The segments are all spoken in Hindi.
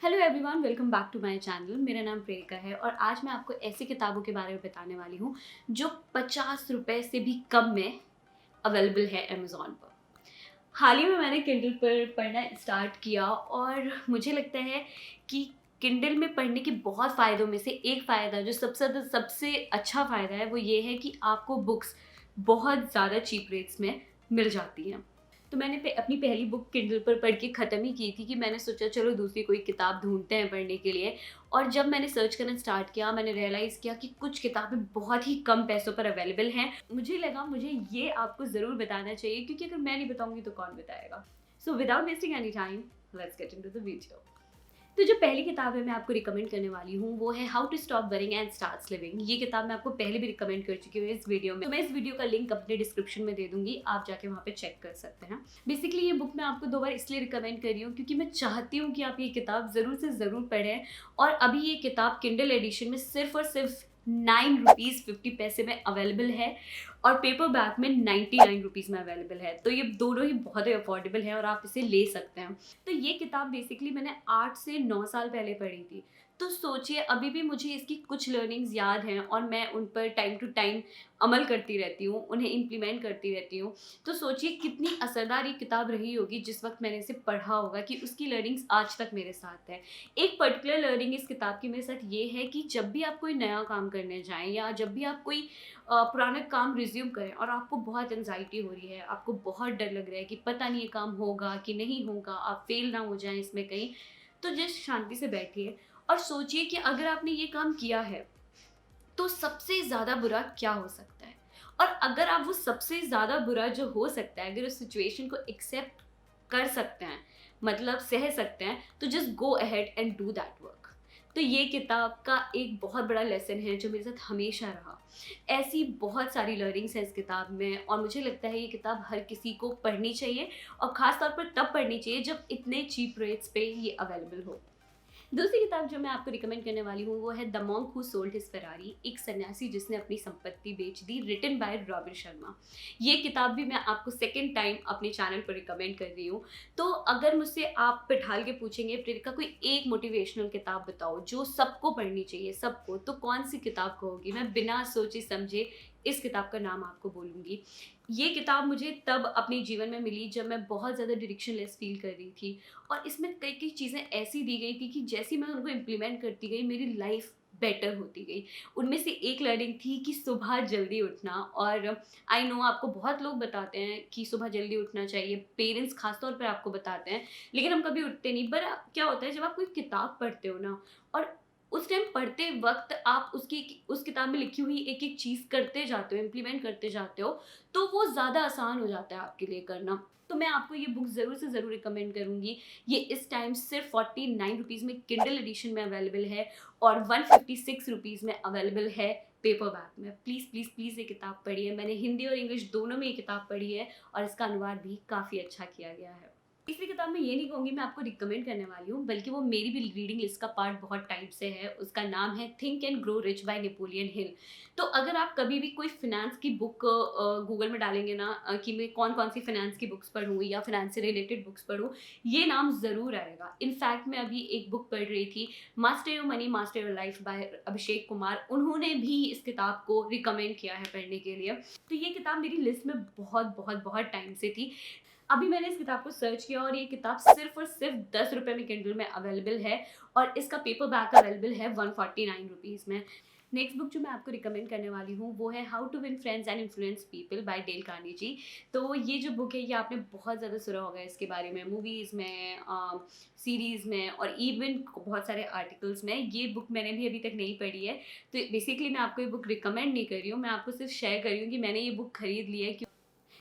Hello everyone, welcome back to my channel. मेरा नाम प्रेरिका है और आज मैं आपको ऐसी किताबों के बारे में बताने वाली हूँ जो 50 रुपए से भी कम में अवेलेबल है अमेज़ॉन पर। हाल ही में मैंने किंडल पर पढ़ना स्टार्ट किया और मुझे लगता है कि किंडल में पढ़ने के बहुत फ़ायदों में से एक फ़ायदा जो सबसे अच्छा फ़ायदा है वो ये है कि आपको बुक्स बहुत ज़्यादा चीप रेट्स में मिल जाती हैं। तो मैंने अपनी पहली बुक किंडल पर पढ़ के ख़त्म ही की थी कि मैंने सोचा चलो दूसरी कोई किताब ढूँढते हैं पढ़ने के लिए। और जब मैंने सर्च करना स्टार्ट किया मैंने रियलाइज़ किया कि कुछ किताबें बहुत ही कम पैसों पर अवेलेबल हैं। मुझे लगा मुझे ये आपको ज़रूर बताना चाहिए क्योंकि अगर मैं नहीं बताऊँगी तो कौन बताएगा। So without wasting any time, let's get into the video. तो जो पहली किताब है मैं आपको रिकमेंड करने वाली हूँ वो है how to stop worrying and start living. ये किताब मैं आपको पहले भी रिकमेंड कर चुकी हूँ इस वीडियो में, तो मैं इस वीडियो का लिंक अपने डिस्क्रिप्शन में दे दूंगी, आप जाके वहाँ पे चेक कर सकते हैं। बेसिकली ये बुक मैं आपको 2 बार इसलिए रिकमेंड कर रही हूँ क्योंकि मैं चाहती हूँ कि आप ये किताब ज़रूर से ज़रूर पढ़ें। और अभी ये किताब किंडल एडिशन में सिर्फ और सिर्फ 9 रुपीज़ 50 पैसे में अवेलेबल है और पेपर बैक में 99 रुपीज़ में अवेलेबल है। तो ये दोनों ही बहुत ही अफोर्डेबल है और आप इसे ले सकते हैं। तो ये किताब बेसिकली मैंने 8 से 9 साल पहले पढ़ी थी। तो सोचिए अभी भी मुझे इसकी कुछ लर्निंग्स याद हैं और मैं उन पर टाइम टू टाइम अमल करती रहती हूँ, उन्हें इम्प्लीमेंट करती रहती हूँ। तो सोचिए कितनी असरदार ये किताब रही होगी जिस वक़्त मैंने इसे पढ़ा होगा कि उसकी लर्निंग्स आज तक मेरे साथ है। एक पर्टिकुलर लर्निंग इस किताब की मेरे साथ ये है कि जब भी आप कोई नया काम करने जाएँ या जब भी आप कोई पुराना काम रिज़्यूम करें और आपको बहुत एंग्ज़ायटी हो रही है, आपको बहुत डर लग रहा है कि पता नहीं ये काम होगा कि नहीं होगा, आप फ़ेल ना हो जाएँ इसमें कहीं, तो जस्ट शांति से बैठिए और सोचिए कि अगर आपने ये काम किया है, तो सबसे ज़्यादा बुरा क्या हो सकता है? और अगर आप वो सबसे ज़्यादा बुरा जो हो सकता है, अगर उस सिचुएशन को एक्सेप्ट कर सकते हैं, मतलब सह सकते हैं, तो just go ahead and do that work. तो ये किताब का एक बहुत बड़ा लेसन है जो मेरे साथ हमेशा रहा। ऐसी बहुत सारी लर्निंग्स हैं इस किताब में और मुझे लगता है ये किताब हर किसी को पढ़नी चाहिए और ख़ास तौर पर तब पढ़नी चाहिए जब इतने चीप रेट्स पे ये अवेलेबल हो। दूसरी किताब जो मैं आपको रिकमेंड करने वाली हूँ वो है the monk who sold his Ferrari, एक सन्यासी जिसने अपनी संपत्ति बेच दी, रिटन बाय रॉबिन शर्मा। ये किताब भी मैं आपको सेकंड टाइम अपने चैनल पर रिकमेंड कर रही हूँ। तो अगर मुझसे आप बिठाल के पूछेंगे प्रेरिका कोई एक मोटिवेशनल किताब बताओ जो सबको पढ़नी चाहिए सबको, तो कौन सी किताब कहोगी? मैं बिना सोचे समझे इस किताब का नाम आपको बोलूँगी। ये किताब मुझे तब अपने जीवन में मिली जब मैं बहुत ज़्यादा डायरेक्शनलेस फील कर रही थी और इसमें कई-कई चीज़ें ऐसी दी गई थी कि जैसे मैं उनको इम्प्लीमेंट करती गई मेरी लाइफ बेटर होती गई। उनमें से एक लर्निंग थी कि सुबह जल्दी उठना। और आई नो आपको बहुत लोग बताते हैं कि सुबह जल्दी उठना चाहिए, पेरेंट्स ख़ास तौर पर आपको बताते हैं, लेकिन हम कभी उठते नहीं। पर क्या होता है जब आप कोई किताब पढ़ते हो ना और उस टाइम पढ़ते वक़्त आप उसकी उस किताब में लिखी हुई एक-एक चीज़ करते जाते हो, इम्प्लीमेंट करते जाते हो, तो वो ज़्यादा आसान हो जाता है आपके लिए करना। तो मैं आपको ये बुक ज़रूर से ज़रूर रिकमेंड करूँगी। ये इस टाइम सिर्फ 49 रुपीज़ में किंडल एडिशन में अवेलेबल है और 156 रुपीज़ में अवेलेबल है पेपर बैक में। प्लीज़, प्लीज़, प्लीज़ ये किताब पढ़िए। मैंने हिंदी और इंग्लिश दोनों में ये किताब पढ़ी है और इसका अनुवाद भी काफ़ी अच्छा किया गया है। तीसरी किताब मैं ये नहीं कहूँगी मैं आपको रिकमेंड करने वाली हूँ, बल्कि वो मेरी भी रीडिंग लिस्ट का पार्ट बहुत टाइम से है। उसका नाम है think and grow rich by Napoleon Hill. तो अगर आप कभी भी कोई फ़िनांस की बुक गूगल में डालेंगे ना कि मैं कौन-कौन सी फ़िनांस की बुक्स पढूँ या फ़िनांस से रिलेटेड बुक्स पढूँ, ये नाम ज़रूर आएगा। इनफैक्ट मैं अभी एक बुक पढ़ रही थी, master your money master your life by Abhishek Kumar. उन्होंने भी इस किताब को रिकमेंड किया है पढ़ने के लिए। तो ये किताब मेरी लिस्ट में बहुत, बहुत, बहुत टाइम से थी। अभी मैंने इस किताब को सर्च किया और ये किताब सिर्फ़ और सिर्फ़ ₹10 में किंडल में अवेलेबल है और इसका पेपर बैक अवेलेबल है 149 रुपीज़ में। नेक्स्ट बुक जो मैं आपको रिकमेंड करने वाली हूँ वो है how to win friends and influence people by Dale Carnegie. तो ये जो बुक है ये आपने बहुत ज़्यादा सुना होगा इसके बारे में, मूवीज़ में, सीरीज़ में और इवन बहुत सारे आर्टिकल्स में। ये बुक मैंने भी अभी तक नहीं पढ़ी है। तो बेसिकली मैं आपको ये बुक रिकमेंड नहीं कर रही हूँ, मैं आपको सिर्फ शेयर कर रही हूँ कि मैंने ये बुक खरीद ली है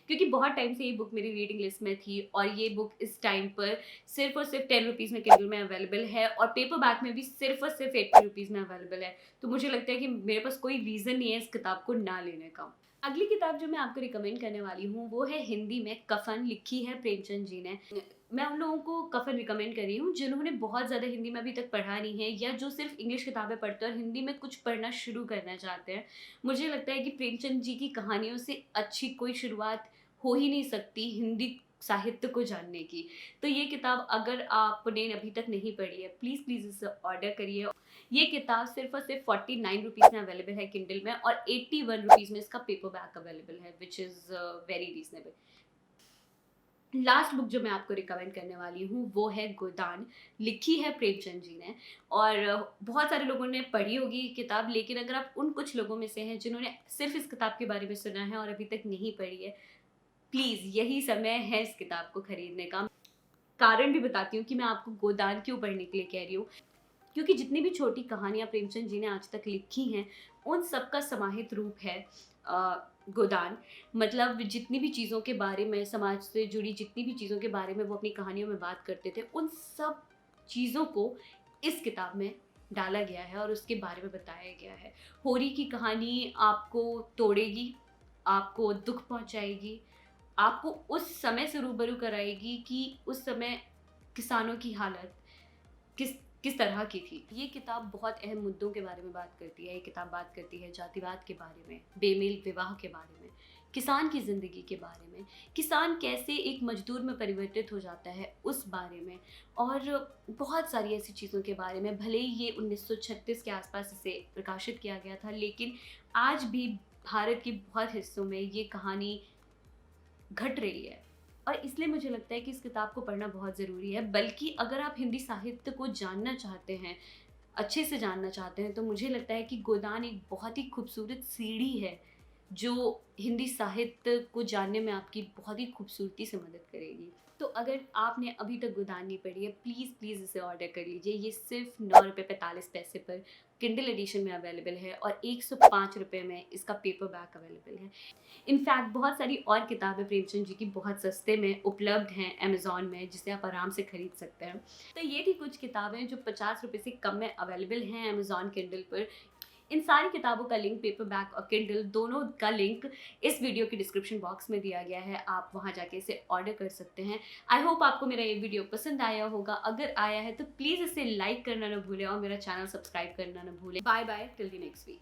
क्योंकि बहुत टाइम से ये बुक मेरी रीडिंग लिस्ट में थी और ये बुक इस टाइम पर सिर्फ़ और सिर्फ़ 10 रुपीज़ में किंडल में अवेलेबल है और पेपर बैक में भी सिर्फ़ और सिर्फ़ 80 रुपीज़ में अवेलेबल है। तो मुझे लगता है कि मेरे पास कोई रीज़न नहीं है इस किताब को ना लेने का। अगली किताब जो मैं आपको रिकमेंड करने वाली हूँ वो है हिंदी में कफ़न, लिखी है प्रेमचंद जी ने। मैं उन लोगों को कफ़न रिकमेंड कर रही हूँ जिन्होंने बहुत ज़्यादा हिंदी में अभी तक पढ़ा नहीं है या जो सिर्फ़ इंग्लिश किताबें पढ़ते हैं और हिंदी में कुछ पढ़ना शुरू करना चाहते हैं। मुझे लगता है कि प्रेमचंद जी की कहानियों से अच्छी कोई शुरुआत हो ही नहीं सकती हिंदी साहित्य को जानने की। तो ये किताब अगर आपने अभी तक नहीं पढ़ी है, प्लीज़ प्लीज़ इसे ऑर्डर करिए। ये किताब सिर्फ़ और सिर्फ 49 रुपीज़ में अवेलेबल है किंडल में, और 81 रुपीज़ में इसका पेपर बैक अवेलेबल है, which is very reasonable. Last book जो मैं आपको रिकमेंड करने वाली हूँ वो है गोदान। लिखी है प्रेमचंद जी ने, और बहुत सारे लोगों ने पढ़ी होगी ये किताब, लेकिन अगर आप उन कुछ लोगों में से हैं जिन्होंने सिर्फ इस किताब के बारे में सुना है और अभी तक नहीं पढ़ी है, प्लीज़ यही समय है इस किताब को खरीदने का। कारण भी बताती हूँ कि मैं आपको गोदान क्यों पढ़ने के लिए कह रही हूँ। क्योंकि जितनी भी छोटी कहानियाँ प्रेमचंद जी ने आज तक लिखी हैं, उन सब का समाहित रूप है गोदान। मतलब जितनी भी चीज़ों के बारे में, समाज से जुड़ी जितनी भी चीज़ों के बारे में वो अपनी कहानियों में बात करते थे, उन सब चीज़ों को इस किताब में डाला गया है और उसके बारे में बताया गया है। होरी की कहानी आपको तोड़ेगी, आपको दुख पहुंचाएगी, आपको उस समय से रूबरू कराएगी कि उस समय किसानों की हालत किस किस तरह की थी। ये किताब बहुत अहम मुद्दों के बारे में बात करती है। ये किताब बात करती है जातिवाद के बारे में, बेमेल विवाह के बारे में, किसान की ज़िंदगी के बारे में, किसान कैसे एक मजदूर में परिवर्तित हो जाता है उस बारे में, और बहुत सारी ऐसी चीज़ों के बारे में। भले ही ये 1936 के आसपास इसे प्रकाशित किया गया था, लेकिन आज भी भारत के बहुत हिस्सों में ये कहानी घट रही है, और इसलिए मुझे लगता है कि इस किताब को पढ़ना बहुत ज़रूरी है। बल्कि अगर आप हिंदी साहित्य को जानना चाहते हैं, अच्छे से जानना चाहते हैं, तो मुझे लगता है कि गोदान एक बहुत ही खूबसूरत सीढ़ी है जो हिंदी साहित्य को जानने में आपकी बहुत ही खूबसूरती से मदद करेगी। तो अगर आपने अभी तक गोदान नहीं पढ़ी है, प्लीज़ प्लीज़ इसे ऑर्डर कर लीजिए। ये सिर्फ 9 रुपये 45 पैसे पर किंडल एडिशन में अवेलेबल है, और 105 रुपये में इसका पेपर बैक अवेलेबल है। इनफैक्ट बहुत सारी और किताबें प्रेमचंद जी की बहुत सस्ते में उपलब्ध हैं अमेज़ॉन में, जिसे आप आराम से खरीद सकते हैं। तो ये थी कुछ किताबें जो 50 रुपये से कम में अवेलेबल हैं अमेज़ॉन किंडल पर। इन सारी किताबों का लिंक, पेपर बैक और किंडल दोनों का लिंक, इस वीडियो के डिस्क्रिप्शन बॉक्स में दिया गया है। आप वहां जाके इसे ऑर्डर कर सकते हैं। आई होप आपको मेरा ये वीडियो पसंद आया होगा। अगर आया है तो प्लीज़ इसे लाइक करना ना भूलें और मेरा चैनल सब्सक्राइब करना ना भूलें। Bye bye till the next week.